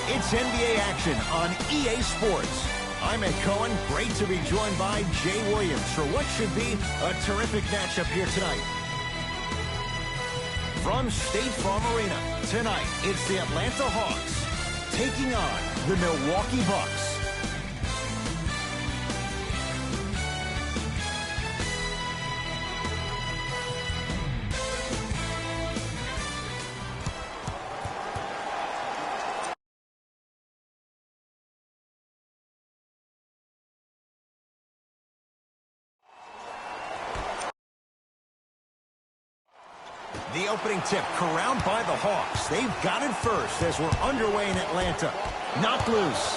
It's NBA action on EA Sports. I'm Ed Cohen. Great to be joined by Jay Williams for what should be a terrific matchup here tonight. From State Farm Arena, tonight it's the Atlanta Hawks taking on the Milwaukee Bucks. The opening tip corralled by the Hawks. They've got it first as we're underway in Atlanta. Knocked loose.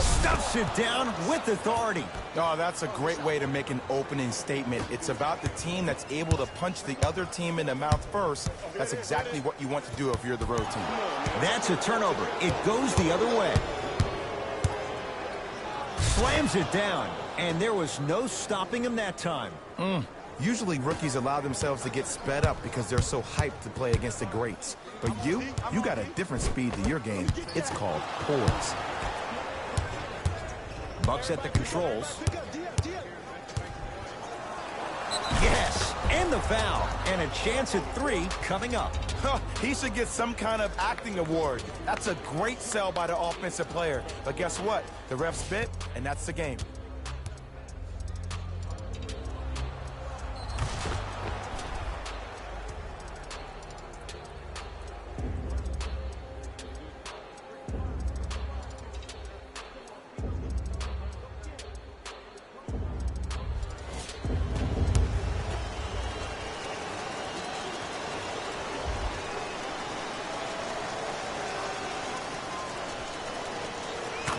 Stuffs it down with authority. Oh, that's a great way to make an opening statement. It's about the team that's able to punch the other team in the mouth first. That's exactly what you want to do if you're the road team. That's a turnover. It goes the other way. Slams it down, and there was no stopping him that time. Usually rookies allow themselves to get sped up because they're so hyped to play against the greats. But you got a different speed to your game. It's called poise. Bucks at the controls. Yes, and the foul. And a chance at three coming up. He should get some kind of acting award. That's a great sell by the offensive player. But guess what? The ref spit, and that's the game.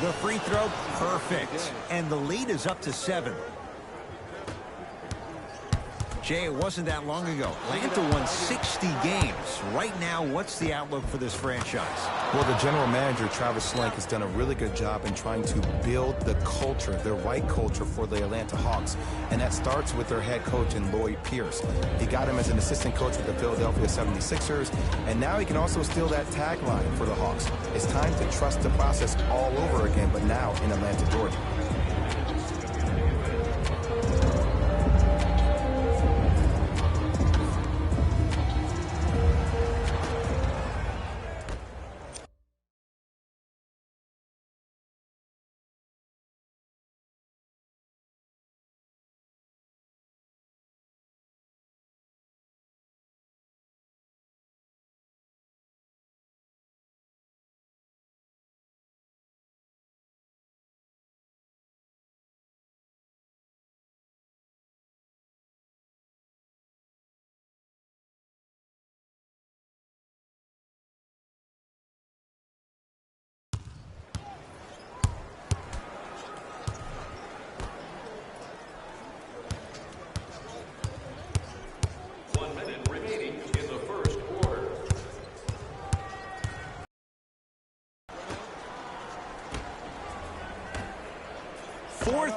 The free throw, perfect. And the lead is up to 7. Jay, it wasn't that long ago. Atlanta won 60 games. Right now, what's the outlook for this franchise? Well, the general manager, Travis Slank, has done a really good job in trying to build the culture, the right culture for the Atlanta Hawks. And that starts with their head coach in Lloyd Pierce. He got him as an assistant coach with the Philadelphia 76ers, and now he can also steal that tagline for the Hawks. It's time to trust the process all over again, but now in Atlanta, Georgia.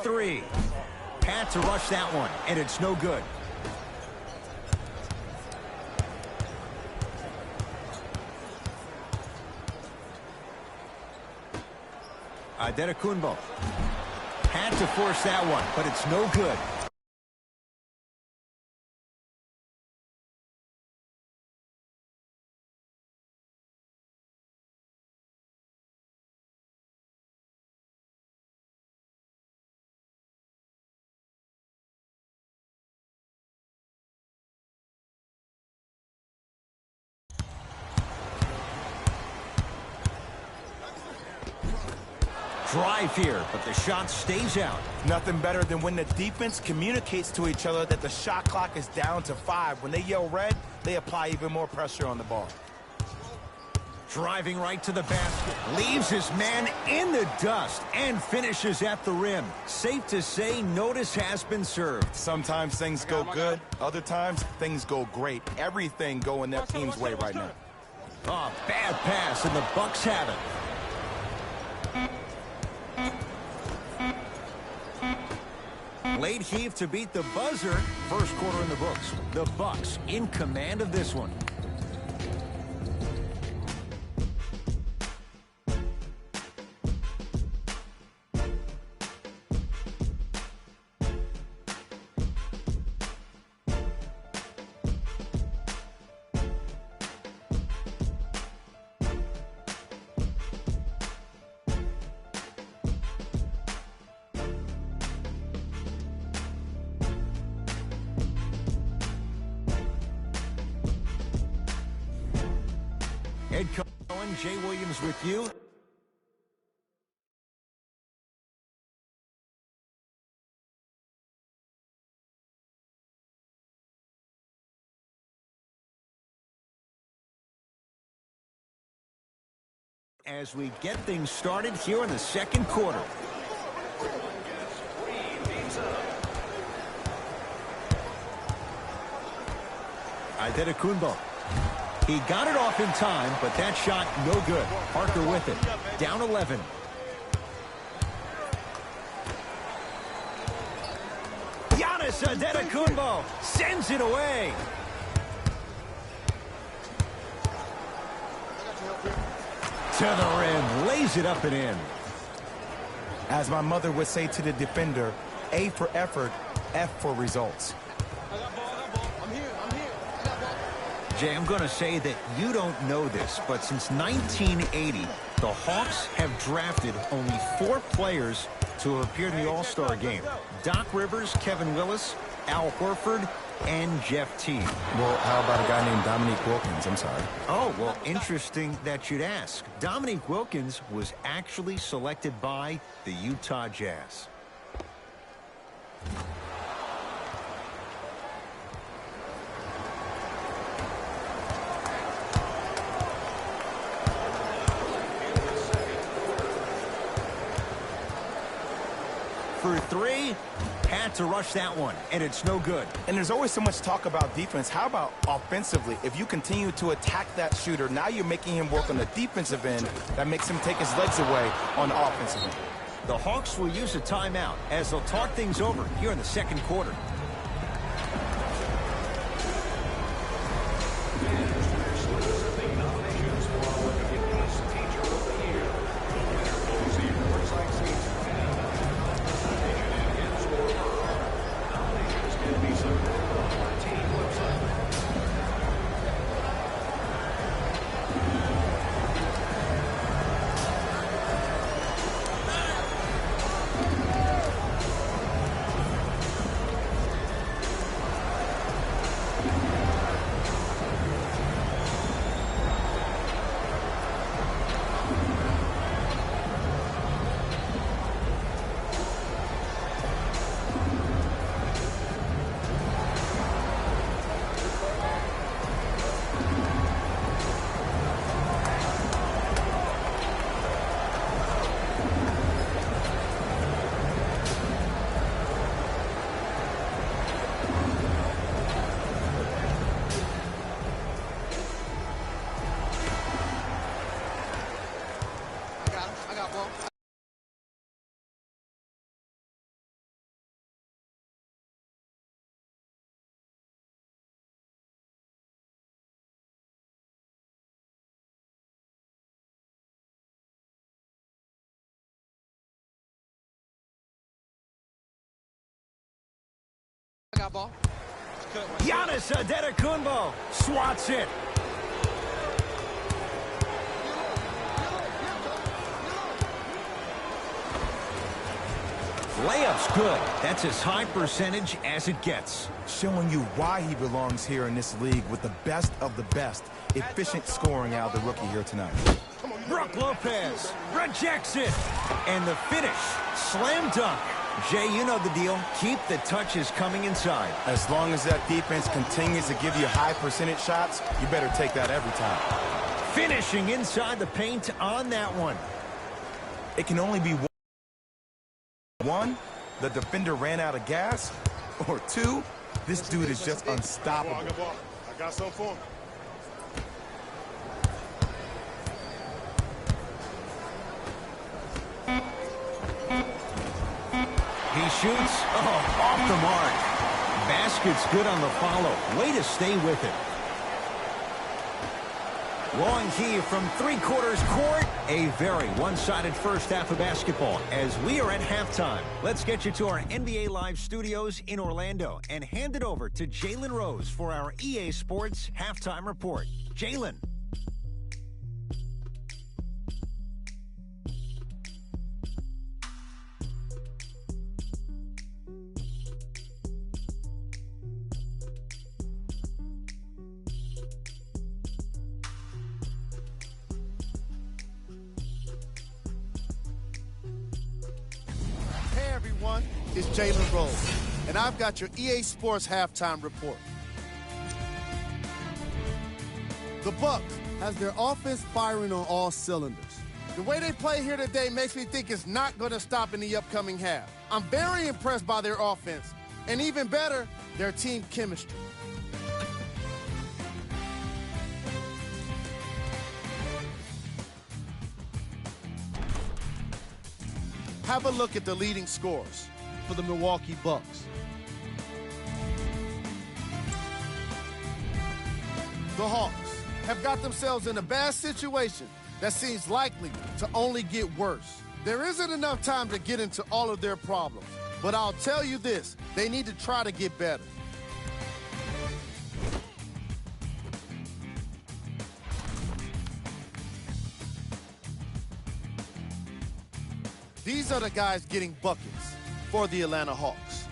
three. Had to rush that one, and it's no good. Adetokunbo had to force that one, but it's no good. Drive here, but the shot stays out. Nothing better than when the defense communicates to each other that the shot clock is down to 5. When they yell red, they apply even more pressure on the ball. Driving right to the basket, leaves his man in the dust and finishes at the rim. Safe to say, notice has been served. Sometimes things go good, other times things go great. Everything going their team's way right now. Oh, bad pass, and the Bucks have it. Late heave to beat the buzzer. First quarter in the books. The Bucks in command of this one. Ed Cohen, Jay Williams with you. As we get things started here in the second quarter. Adetokunbo. He got it off in time, but that shot no good. Parker with it. Down 11. Giannis Adetokunbo sends it away. To the rim, lays it up and in. As my mother would say to the defender, A for effort, F for results. Jay, I'm going to say that you don't know this, but since 1980, the Hawks have drafted only 4 players to have appeared in the All-Star game. Doc Rivers, Kevin Willis, Al Horford, and Jeff Teague. Well, how about a guy named Dominique Wilkins? I'm sorry. Oh, well, interesting that you'd ask. Dominique Wilkins was actually selected by the Utah Jazz. For 3, had to rush that one, and it's no good. And there's always so much talk about defense. How about offensively? If you continue to attack that shooter, now you're making him work on the defensive end. That makes him take his legs away on the offensive end. The Hawks will use a timeout as they'll talk things over here in the second quarter. Foul ball. Giannis Antetokounmpo swats it. Layup's good. That's as high percentage as it gets. Showing you why he belongs here in this league with the best of the best. Efficient scoring out of the rookie here tonight. Brook Lopez rejects it. And the finish, slam dunk. Jay, you know the deal. Keep the touches coming inside. As long as that defense continues to give you high percentage shots, you better take that every time. Finishing inside the paint on that one. It can only be one, the defender ran out of gas, or two, this dude is just unstoppable. I got something for him. He shoots. Oh, off the mark. Basket's good on the follow. Way to stay with it. Long key from three-quarters court. A very one-sided first half of basketball as we are at halftime. Let's get you to our NBA Live studios in Orlando and hand it over to Jalen Rose for our EA Sports halftime report. Jalen. It's Jalen Rose, and I've got your EA Sports halftime report. The Bucks has their offense firing on all cylinders. The way they play here today makes me think it's not going to stop in the upcoming half. I'm very impressed by their offense, and even better, their team chemistry. Have a look at the leading scorers for the Milwaukee Bucks. The Hawks have got themselves in a bad situation that seems likely to only get worse. There isn't enough time to get into all of their problems, but I'll tell you this, they need to try to get better. These are the guys getting buckets for the Atlanta Hawks.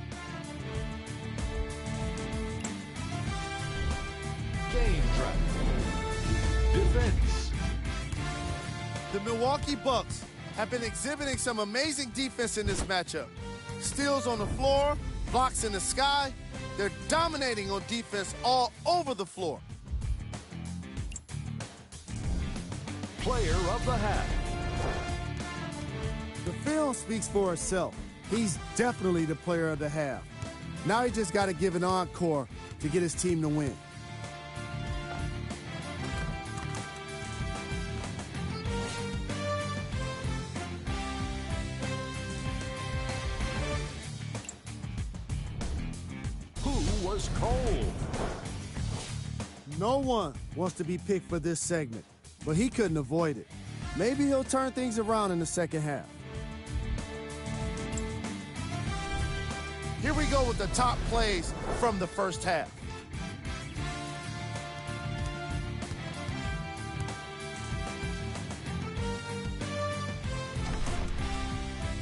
Game trap. Defense. The Milwaukee Bucks have been exhibiting some amazing defense in this matchup. Steals on the floor, blocks in the sky. They're dominating on defense all over the floor. Player of the half. The film speaks for itself. He's definitely the player of the half. Now he just got to give an encore to get his team to win. Who was cold? No one wants to be picked for this segment, but he couldn't avoid it. Maybe he'll turn things around in the second half. Here we go with the top plays from the first half.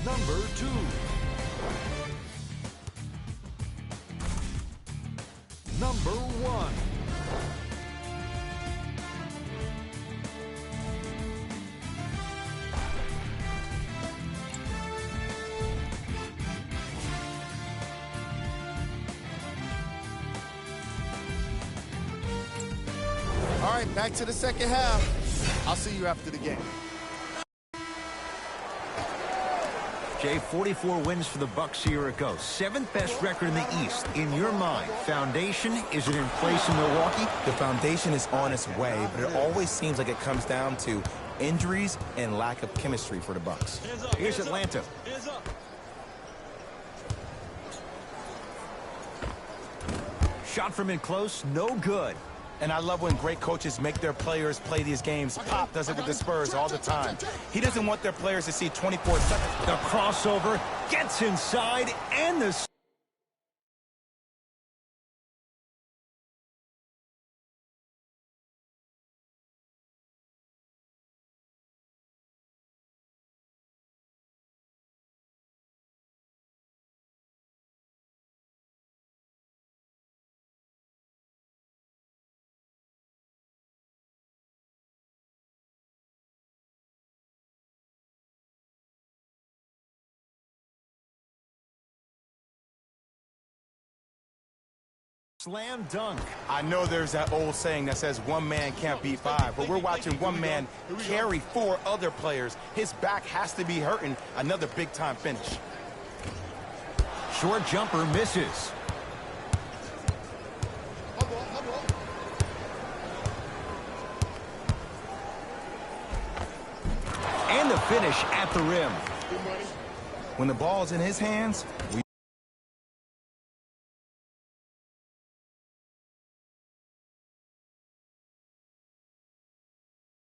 Number 2. Number 1. All right, back to the second half. I'll see you after the game. Jay, 44 wins for the Bucks a year ago. 7th best record in the East. In your mind, foundation, is it in place in Milwaukee? The foundation is on its way, but it always seems like it comes down to injuries and lack of chemistry for the Bucks. Here's Atlanta. Shot from in close, no good. And I love when great coaches make their players play these games. Pop does it with the Spurs all the time. He doesn't want their players to see 24 seconds. The crossover gets inside, and the Slam dunk. I know there's that old saying that says one man can't beat five, but we're watching one man carry four other players. His back has to be hurting. Another big-time finish. Short jumper misses. And the finish at the rim. When the ball's in his hands,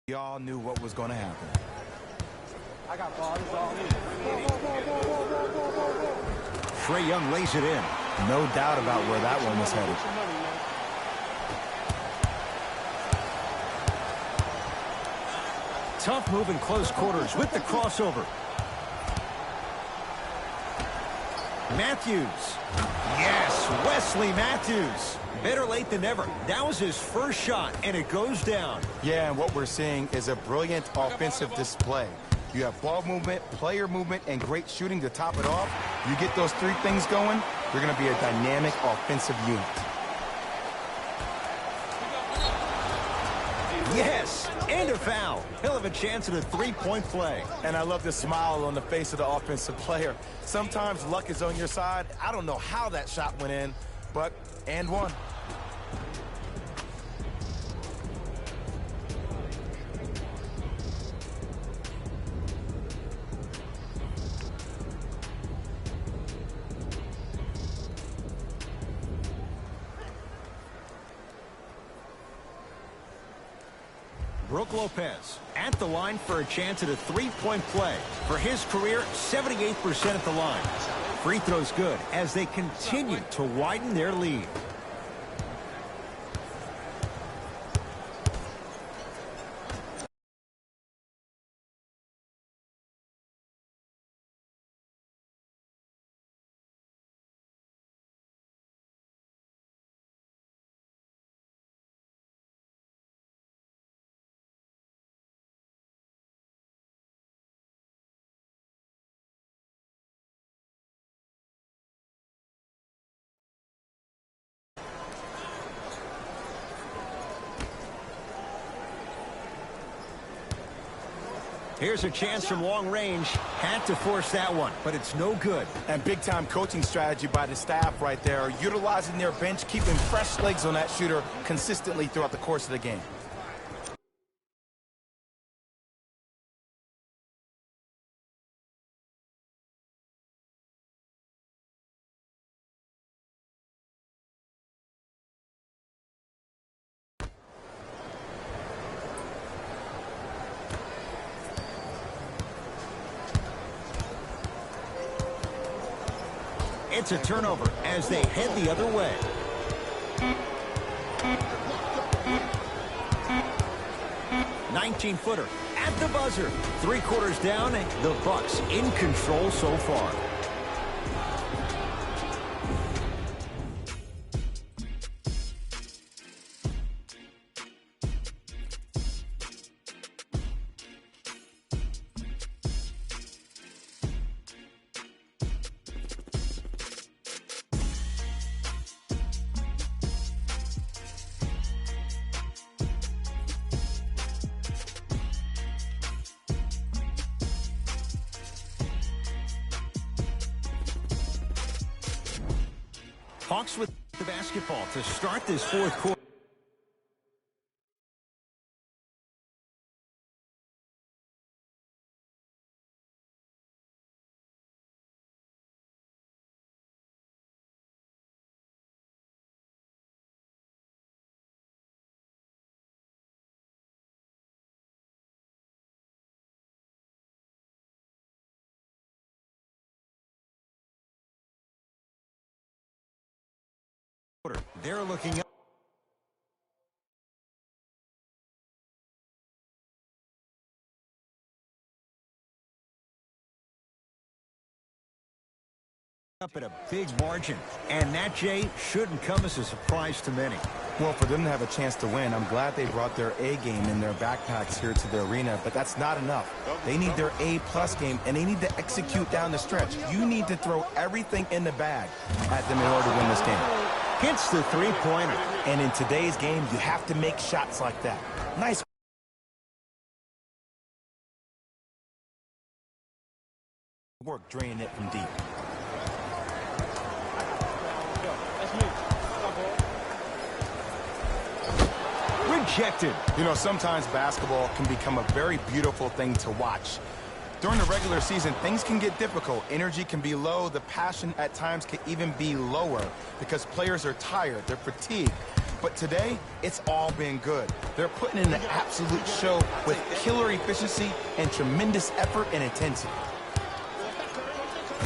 we all knew what was going to happen. I got ball. This is all me. Trae Young lays it in. No doubt about where that one was headed. Tough move in close quarters with the crossover. Matthews. Yes, Wesley Matthews. Better late than never. That was his first shot, and it goes down. Yeah, and what we're seeing is a brilliant offensive display. You have ball movement, player movement, and great shooting to top it off. You get those three things going, you're going to be a dynamic offensive unit. Yes, and a foul. He'll have a chance at a three-point play. And I love the smile on the face of the offensive player. Sometimes luck is on your side. I don't know how that shot went in, but and one. Brook Lopez at the line for a chance at a three-point play. For his career, 78% at the line. Free throws good as they continue to widen their lead. Here's a chance from long range. Had to force that one, but it's no good. And big-time coaching strategy by the staff right there, utilizing their bench, keeping fresh legs on that shooter consistently throughout the course of the game. It's a turnover as they head the other way. "19-footer at the buzzer. 3 quarters down, the Bucks in control so far. Hawks with the basketball to start this fourth quarter. They're looking up at a big margin, and that, Jay, shouldn't come as a surprise to many. Well, for them to have a chance to win, I'm glad they brought their A game in their backpacks here to the arena, but that's not enough. They need their A+ game, and they need to execute down the stretch. You need to throw everything in the bag at them in order to win this game. Hits the three-pointer. And in today's game, you have to make shots like that. Nice work draining it from deep. Rejected. You know, sometimes basketball can become a very beautiful thing to watch. During the regular season, things can get difficult. Energy can be low. The passion at times can even be lower because players are tired. They're fatigued. But today, it's all been good. They're putting in an absolute show with killer efficiency and tremendous effort and intensity.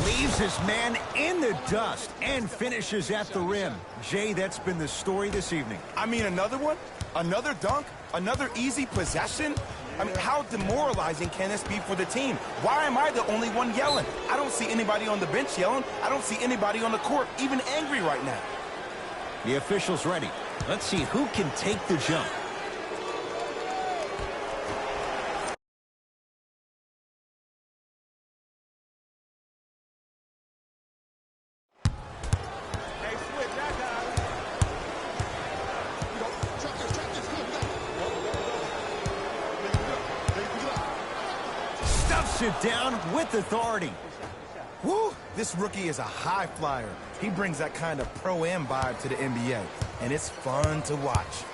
Leaves his man in the dust and finishes at the rim. Jay, that's been the story this evening. I mean, another one? Another dunk? Another easy possession? I mean, how demoralizing can this be for the team? Why am I the only one yelling? I don't see anybody on the bench yelling. I don't see anybody on the court even angry right now. The official's ready. Let's see who can take the jump. Stuffs it down with authority. Woo! This rookie is a high flyer. He brings that kind of pro-am vibe to the NBA, and it's fun to watch.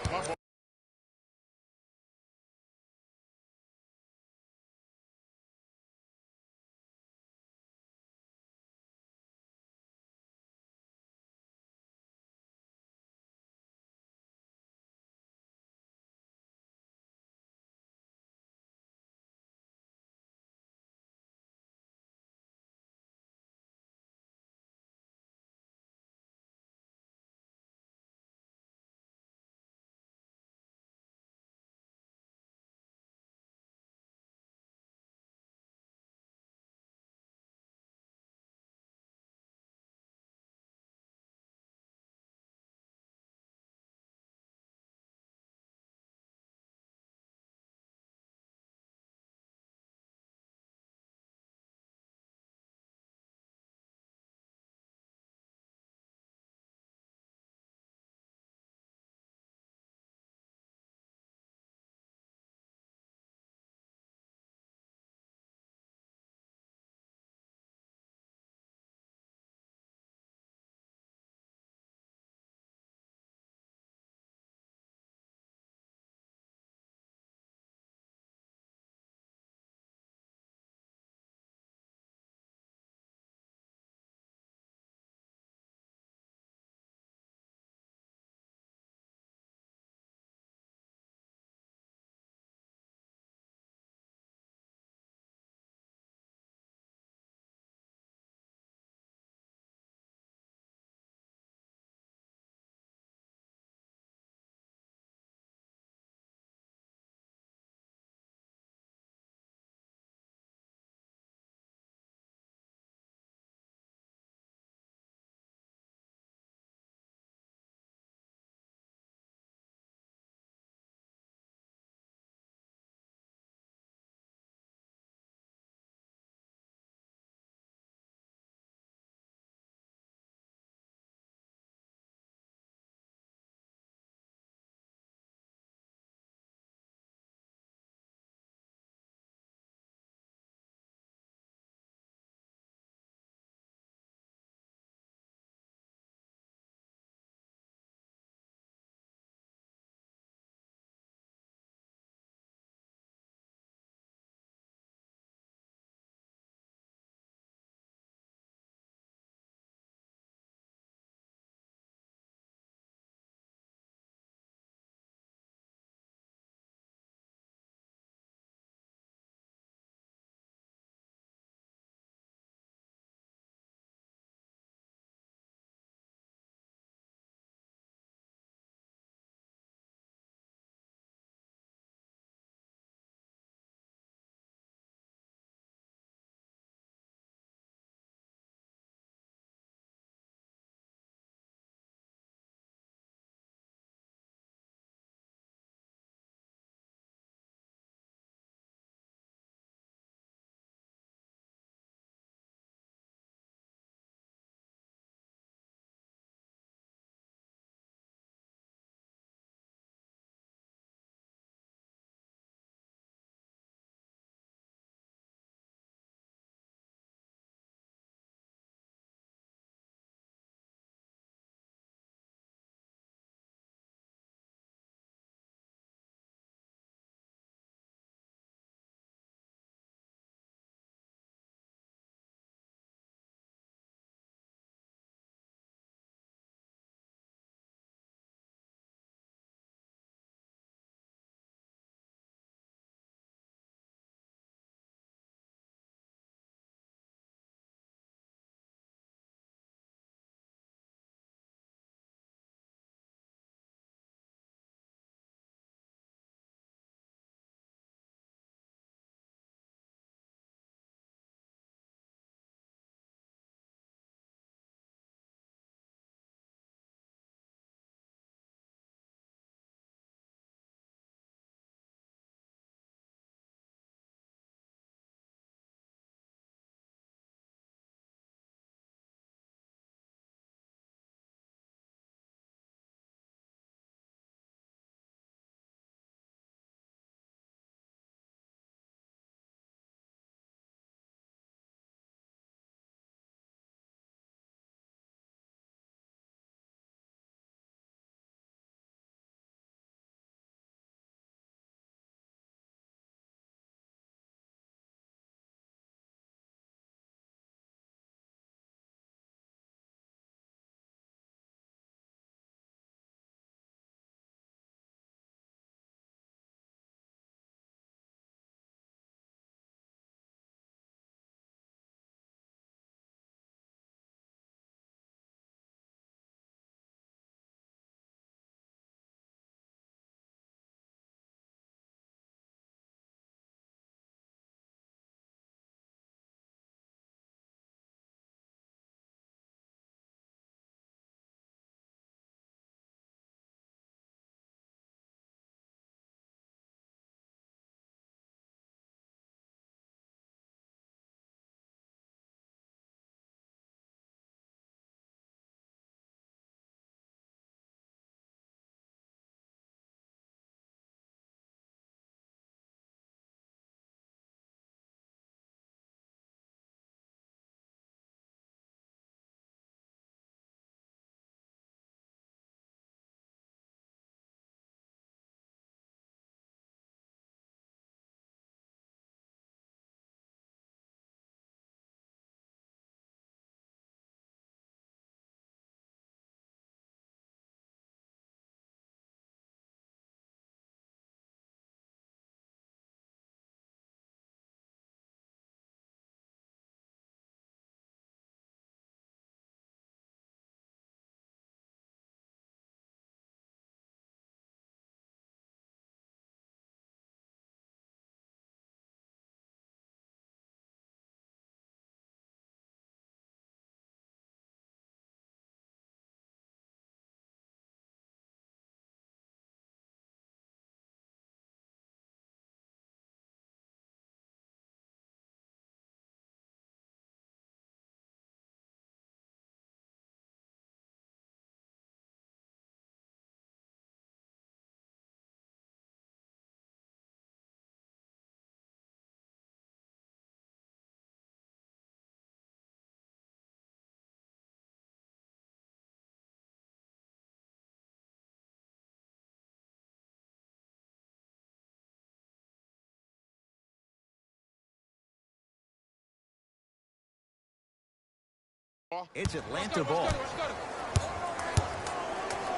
It's Atlanta ball.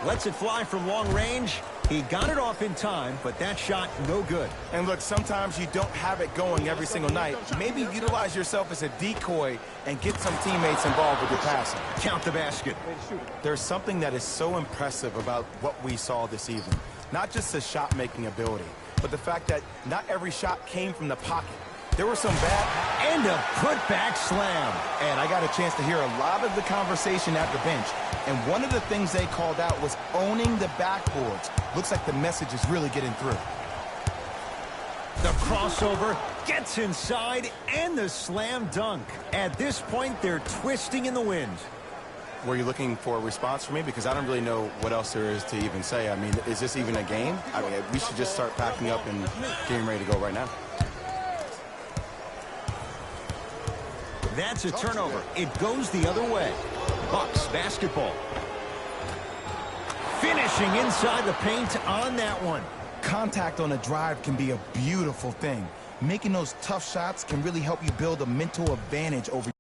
Lets it fly from long range. He got it off in time, but that shot no good. And look, sometimes you don't have it going every single night. Maybe utilize yourself as a decoy and get some teammates involved with your passing. Count the basket. There's something that is so impressive about what we saw this evening. Not just the shot-making ability, but the fact that not every shot came from the pocket. There were some bad... And a putback slam. And I got a chance to hear a lot of the conversation at the bench. And one of the things they called out was owning the backboards. Looks like the message is really getting through. The crossover gets inside and the slam dunk. At this point, they're twisting in the wind. Were you looking for a response from me? Because I don't really know what else there is to even say. I mean, is this even a game? I mean, we should just start packing up and getting ready to go right now. That's a turnover. It goes the other way. Bucks basketball. Finishing inside the paint on that one. Contact on a drive can be a beautiful thing. Making those tough shots can really help you build a mental advantage over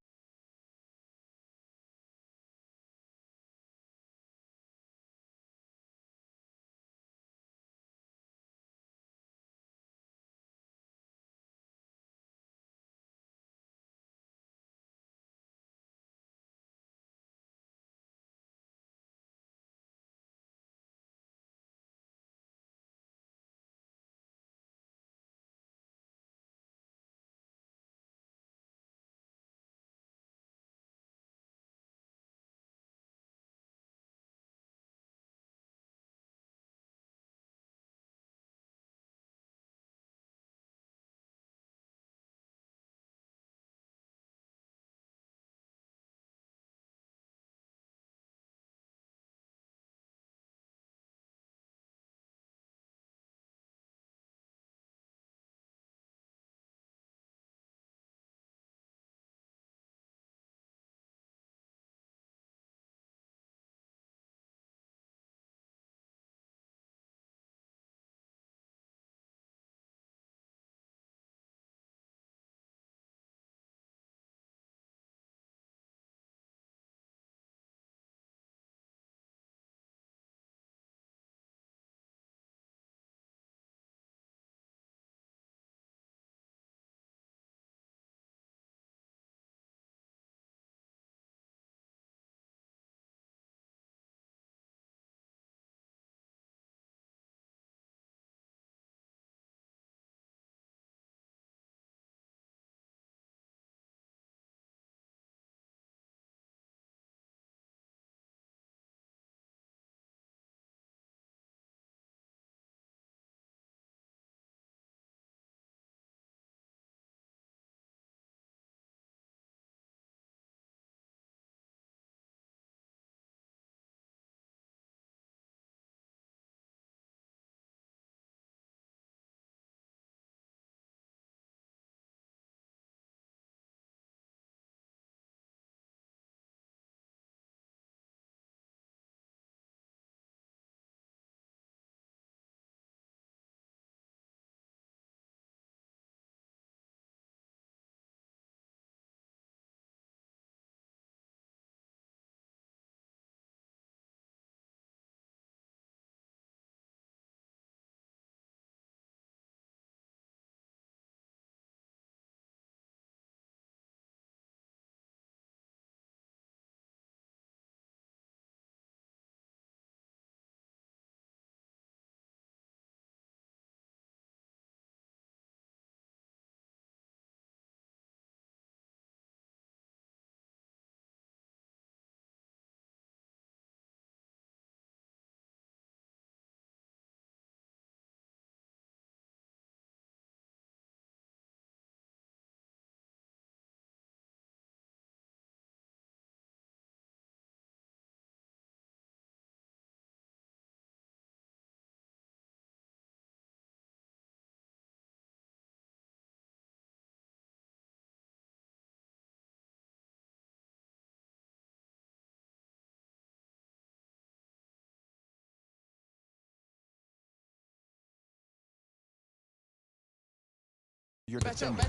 your defender.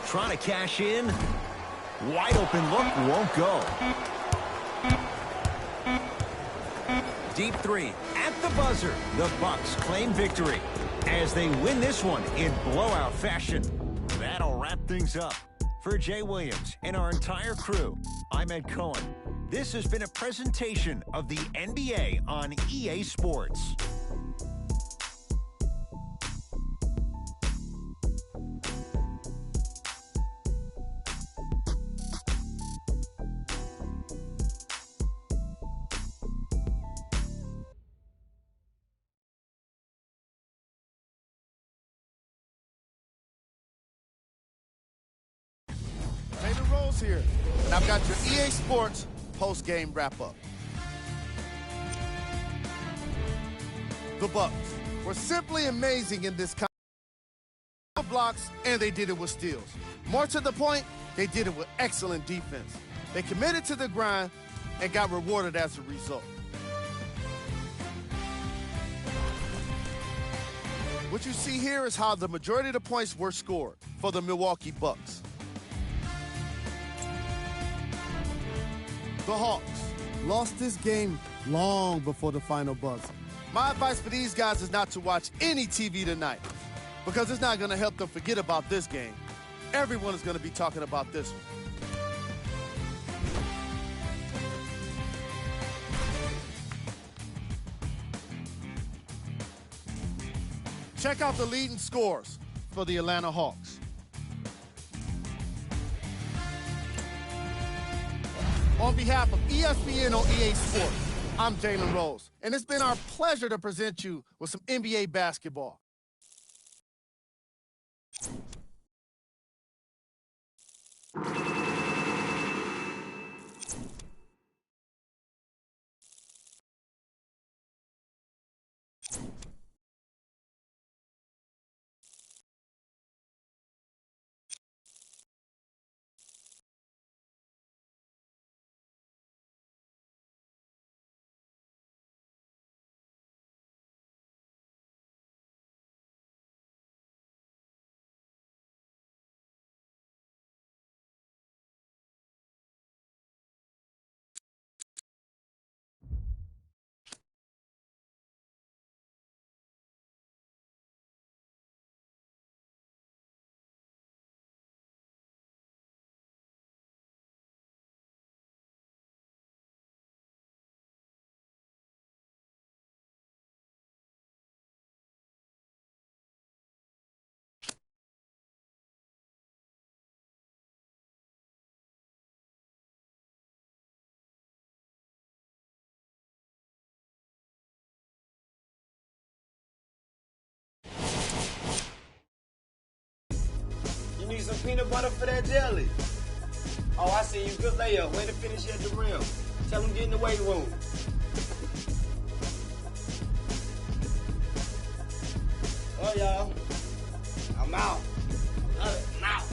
Trying to cash in. Wide open look won't go. Deep three at the buzzer. The Bucks claim victory as they win this one in blowout fashion. That'll wrap things up. For Jay Williams and our entire crew, I'm Ed Cohen. This has been a presentation of the NBA on EA Sports. Here, and I've got your EA Sports post-game wrap-up. The Bucks were simply amazing in this kind of blocks, and they did it with steals. More to the point, they did it with excellent defense. They committed to the grind and got rewarded as a result. What you see here is how the majority of the points were scored for the Milwaukee Bucks. The Hawks lost this game long before the final buzzer. My advice for these guys is not to watch any TV tonight because it's not going to help them forget about this game. Everyone is going to be talking about this one. Check out the leading scores for the Atlanta Hawks. On behalf of ESPN on EA Sports, I'm Jalen Rose, and it's been our pleasure to present you with some NBA basketball. You need some peanut butter for that jelly. Oh, I see you. Good layup. Way to finish at the rim. Tell them get in the weight room. Oh, y'all. I'm out. I'm out.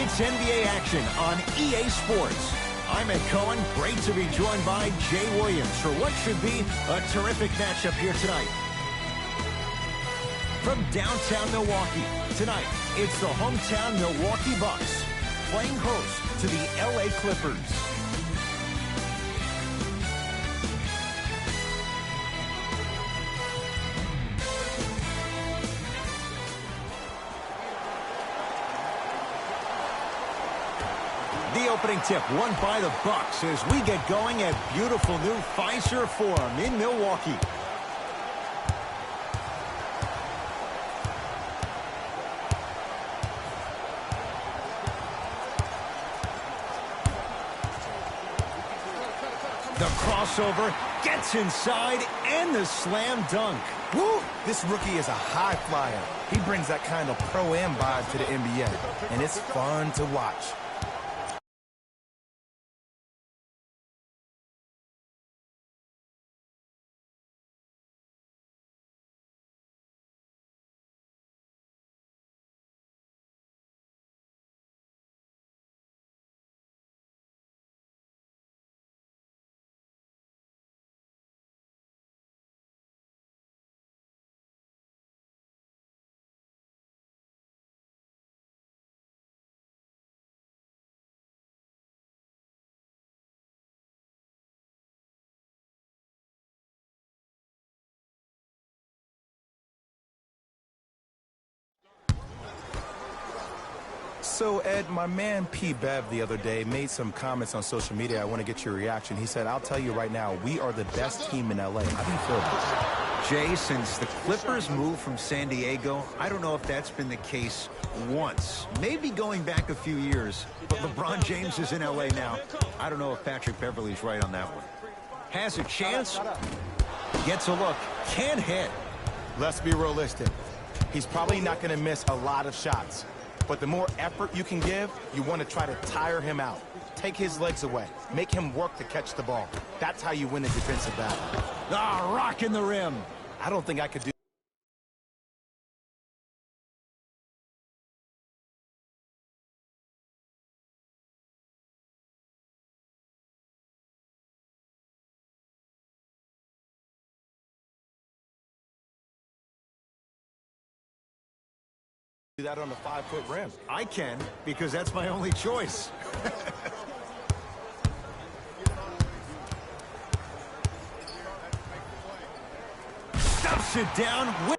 tonight's NBA action on EA Sports. I'm Ed Cohen. Great to be joined by Jay Williams for what should be a terrific matchup here tonight. From downtown Milwaukee, tonight it's the hometown Milwaukee Bucks playing host to the LA Clippers. The opening tip won by the Bucks as we get going at beautiful new Fiserv Forum in Milwaukee. The crossover gets inside and the slam dunk. Woo! This rookie is a high flyer. He brings that kind of pro-am vibe to the NBA, and it's fun to watch. So, Ed, my man P. Bev the other day made some comments on social media. I want to get your reaction. He said, I'll tell you right now, we are the best team in LA. How do you feel about this? Jay, since the Clippers moved from San Diego, I don't know if that's been the case once. Maybe going back a few years, but LeBron James is in LA now. I don't know if Patrick Beverley's right on that one. Has a chance, gets a look, can't hit. Let's be realistic. He's probably not going to miss a lot of shots. But the more effort you can give, you want to try to tire him out. Take his legs away. Make him work to catch the ball. That's how you win a defensive battle. Ah, rocking the rim. I don't think I could do that on the 5-foot rim. I can, because that's my only choice. Stuffs it down with